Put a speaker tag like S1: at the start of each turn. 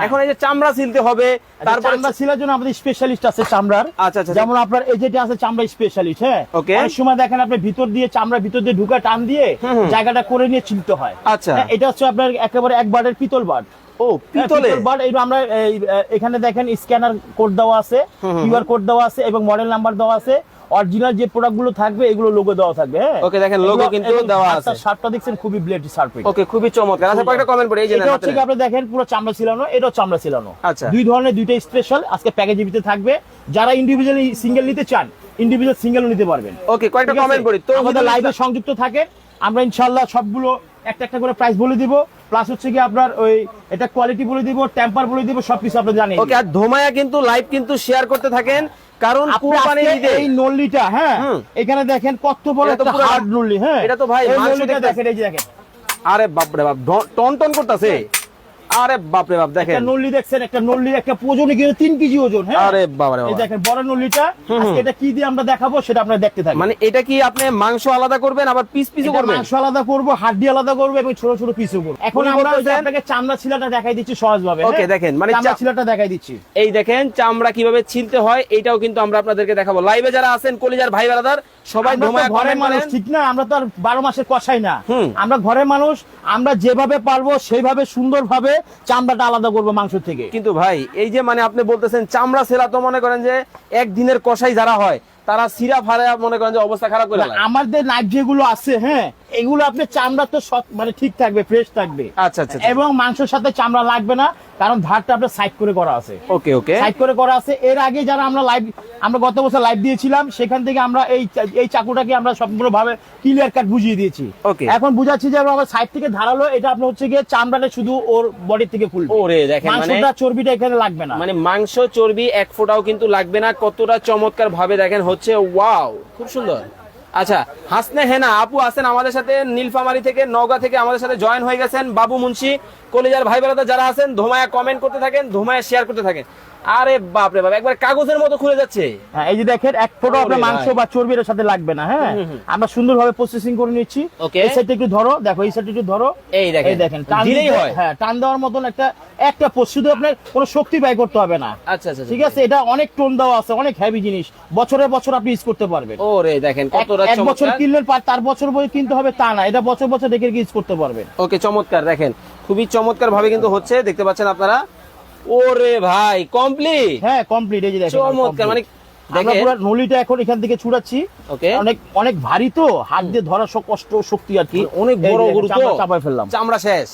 S1: এখন এই যে চামড়া সিলতে হবে,
S2: তারপর চামড়া সিলার জন্য আমাদের স্পেশালিস্ট আছে চামড়ার।
S1: আচ্ছা আচ্ছা,
S2: যেমন আপনার এই যেটা আছে চামড়া স্পেশালিস্ট, হ্যাঁ
S1: ওকে।
S2: অনেক সময় দেখেন আপনি ভিতর দিয়ে চামড়া ভিতর দিয়ে ঢুকা টান দিয়ে জায়গাটা করে নিয়ে ছিলতে হয়।
S1: আচ্ছা,
S2: এটা হচ্ছে আপনার একেবারে এক বারের পিতল বার।
S1: ও পিতলের
S2: বার। এই আমরা এখানে দেখেন স্ক্যানার কোড দেওয়া আছে, কিউআর কোড দেওয়া আছে এবং মডেল নাম্বার দেওয়া আছে। অরিজিনাল যে প্রোডাক্ট গুলো থাকবে এগুলো লোগো দেওয়া থাকবে, হ্যাঁ
S1: ওকে। দেখেন লোগো কিন্তু দেওয়া আছে।
S2: শার্টটা দেখছেন খুবই ব্লেড শার্ট,
S1: ওকে, খুবই চমৎকার। আচ্ছা, একটা কমেন্ট পড়ে এই যে
S2: এটা হচ্ছে কি আপনি দেখেন পুরো চামড়া ছিলানো, এটাও চামড়া ছিলানো।
S1: আচ্ছা,
S2: দুই ধরনের দুইটা স্পেশাল আজকে প্যাকেজের ভিতরে থাকবে। যারা ইন্ডিভিজুয়ালি সিঙ্গেল নিতে চান ইন্ডিভিজুয়াল সিঙ্গেলও নিতে পারবেন।
S1: ওকে, কয়েকটা কমেন্ট পড়ি তো।
S2: আমাদের লাইভে সংযুক্ত থাকেন, আমরা ইনশাআল্লাহ সবগুলো একটা একটা করে প্রাইস বলে দিব, প্লাস হচ্ছে কি আপনার ওই এটা কোয়ালিটি বলে দিব, টেম্পার বলে দিব, সবকিছু আপনি জানেন।
S1: ওকে, আর ধোমায়া কিন্তু লাইভ কিন্তু শেয়ার করতে থাকেন, কারণ কুরবানি ঈদে
S2: এই নল্লিটা, হ্যাঁ এখানে দেখেন কত বড় একটা হার্ড নল্লি, হ্যাঁ
S1: এটা তো ভাই
S2: নল্লিটা দেখেন, এই যে দেখেন,
S1: আরে বাপ রে বাপ, টন টন করতেছে। আরে বাপ রে বাপ, দেখেন
S2: একটা নল্লি দেখছেন, একটা নল্লির একটা ওজনে কিন্তু 3 কেজি ওজন, হ্যাঁ।
S1: আরে বাবা রে
S2: এই
S1: বাবা,
S2: দেখেন বড় নল্লিটা। আজকে এটা কি দিয়ে আমরা দেখাবো সেটা আপনারা দেখতে থাকুন।
S1: মানে এটা কি আপনি মাংস আলাদা করবেন আবার পিস পিসও করবেন?
S2: মাংস আলাদা করব, হাড্ডি আলাদা করব এবং ছোট ছোট পিসও করব। এখন আমরা ওই যে আপনাকে চামড়া ছিলাটা দেখাই দিচ্ছি সহজভাবে।
S1: ওকে, দেখেন মানে
S2: চামড়া ছিলাটা দেখাই দিচ্ছি।
S1: এই দেখেন চামড়া কিভাবে ছিলতে হয়, এইটাও কিন্তু আমরা আপনাদেরকে দেখাবো। লাইভে যারা আছেন কলিজার ভাই ব্রাদার সবাই ধোমায়া
S2: ঘরের
S1: কমেন্ট
S2: মানুষ,
S1: করেন।
S2: ঠিক না? আমরা তো আর 12 মাসের কষাই না, আমরা ঘরের মানুষ। আমরা যেভাবে পারবো সেইভাবে সুন্দরভাবে চামড়াটা আলাদা করবো মাংস থেকে।
S1: কিন্তু ভাই এই যে মানে আপনি বলতেছেন চামড়া ছেলা, তো মনে করেন যে একদিনের কষাই যারা হয় তারা সিরা ফারে মনে করেন যে অবস্থা খারাপ করে ফেলে।
S2: আমাদের নাইফ যেগুলো আছে, হ্যাঁ এগুলো আপনি চামড়া তো মানে ঠিক থাকবে, ফ্রেশ থাকবে।
S1: আচ্ছা আচ্ছা,
S2: এবং মাংসের সাথে চামড়া লাগবে না, কারণ ধারটা আপনার সাইড করে করা আছে।
S1: ওকে ওকে,
S2: সাইড করে করা আছে। এর আগে যারা আমরা গত বছর লাইভ দিয়েছিলাম, সেখান থেকে আমরা এই চাকুটাকে আমরা সম্পূর্ণভাবে ক্লিয়ার কাট বুঝিয়ে দিয়েছি।
S1: ওকে,
S2: এখন বুঝাচ্ছি যে আমরা সাইড থেকে ধারালো, এটা আপনার হচ্ছে গিয়ে চামড়াটা শুধু ওর বডি থেকে খুলবে।
S1: ওরে দেখেন, মানে
S2: মাংসটা চর্বিটা এখানে লাগবে না,
S1: মানে মাংস চর্বি এক ফোঁটাও কিন্তু লাগবে না। কতটা চমৎকার ভাবে দেখেন হচ্ছে, ওয়াও, খুব সুন্দর। আচ্ছা, হাসনে হেনা আপু আছেন আমাদের সাথে নীলফামারী থেকে, নওগাঁ থেকে আমাদের সাথে জয়েন হয়ে গেছেন। বাবু মুন্সি, কলিজার ভাই ব্রাদার যারা আছেন ধোমায়া কমেন্ট করতে থাকেন, ধোমায়া শেয়ার করতে থাকেন। আরে বাপ রে বাপ, একবার কাগজের মতো খুলে যাচ্ছে।
S2: হ্যাঁ এই যে দেখেন এক ফোঁটা আপনার মাংস বা চর্বির সাথে লাগবে না, হ্যাঁ আমরা সুন্দরভাবে প্রসেসিং করে নিচ্ছি।
S1: ওকে,
S2: এই সাইডটা একটু ধরো, দেখো এই সাইডটা একটু ধরো,
S1: এই দেখেন
S2: টান
S1: দিলেই
S2: দিতে-
S1: হয়।
S2: হ্যাঁ টান দেওয়ার মতন একটা শুধু আপনার কোনো শক্তি ব্যয় করতে হবে না।
S1: আচ্ছা আচ্ছা,
S2: ঠিক আছে, এটা অনেক টোন দেওয়া আছে, অনেক হেভি জিনিস, বছরের বছর আপনি ইউজ করতে পারবেন।
S1: ওরে দেখেন কতটা
S2: এক বছর
S1: চমৎকার।
S2: কিনলেন তার বছর বই কিনতে হবে তা না, এটা বছর বছর দেখে ইউজ করতে পারবেন।
S1: ওকে, চমৎকার। দেখেন খুবই চমৎকার ভাবে কিন্তু হচ্ছে, দেখতে পাচ্ছেন আপনারা। ওরে ভাই কমপ্লিট,
S2: হ্যাঁ কমপ্লিট। এই যে দেখেন
S1: চমৎকার, মানে
S2: আমরা
S1: দেখেন
S2: পুরো নলিটা এখন এখান থেকে ছুড়াচ্ছি।
S1: ওকে,
S2: অনেক অনেক ভারী তো, হাত দিয়ে ধরা কষ্ট শক্তি আর কি,
S1: অনেক বড়
S2: এই যে
S1: গরু তো,
S2: চামড়া চাপায় ফেললাম।
S1: চামড়া শেষ।